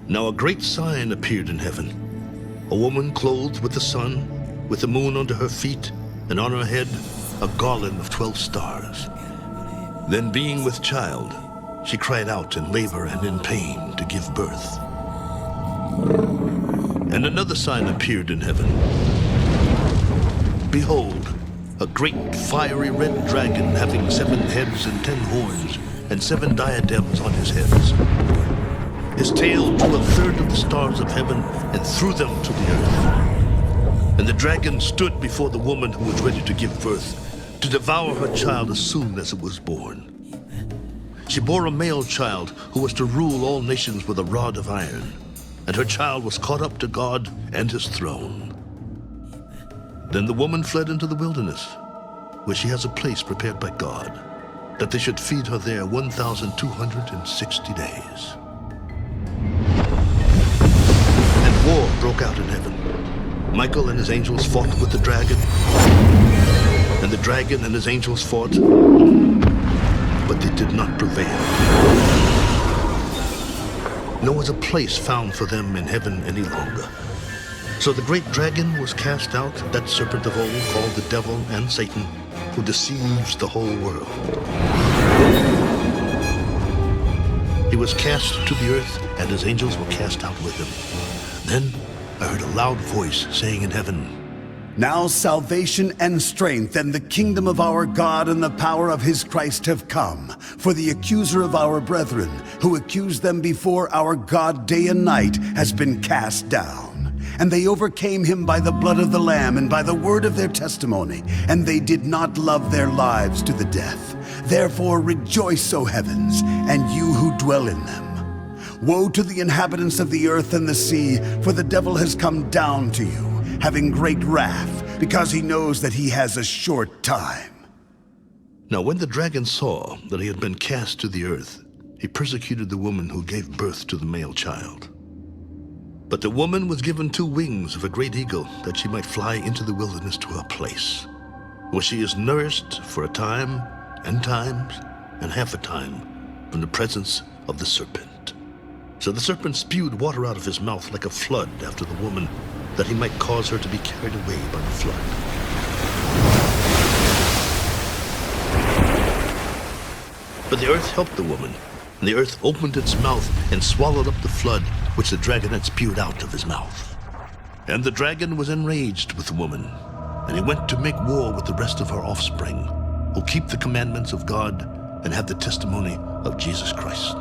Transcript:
Now a great sign appeared in heaven, a woman clothed with the sun, with the moon under her feet, and on her head a garland of 12 stars. Then being with child, she cried out in labor and in pain to give birth. And another sign appeared in heaven. Behold, a great fiery red dragon having 7 heads and 10 horns, and 7 diadems on his heads. His tail drew 1/3 of the stars of heaven and threw them to the earth. And the dragon stood before the woman who was ready to give birth, to devour her child as soon as it was born. She bore a male child who was to rule all nations with a rod of iron, and her child was caught up to God and his throne. Then the woman fled into the wilderness, where she has a place prepared by God, that they should feed her there 1,260 days. And war broke out in heaven. Michael and his angels fought with the dragon, and the dragon and his angels fought, but they did not prevail. Nor was a place found for them in heaven any longer. So the great dragon was cast out, that serpent of old, called the devil and Satan, who deceives the whole world. He was cast to the earth, and his angels were cast out with him. Then I heard a loud voice saying in heaven, Now salvation and strength and the kingdom of our God and the power of his Christ have come. For the accuser of our brethren, who accused them before our God day and night, has been cast down. And they overcame him by the blood of the Lamb and by the word of their testimony, and they did not love their lives to the death. Therefore rejoice, O heavens, and you who dwell in them. Woe to the inhabitants of the earth and the sea, for the devil has come down to you, having great wrath, because he knows that he has a short time. Now when the dragon saw that he had been cast to the earth, he persecuted the woman who gave birth to the male child. But the woman was given 2 wings of a great eagle, that she might fly into the wilderness to a place, where she is nourished for a time, and times, and half a time, from the presence of the serpent. So the serpent spewed water out of his mouth like a flood after the woman, that he might cause her to be carried away by the flood. But the earth helped the woman, and the earth opened its mouth and swallowed up the flood which the dragon had spewed out of his mouth. And the dragon was enraged with the woman, and he went to make war with the rest of her offspring, who keep the commandments of God and have the testimony of Jesus Christ.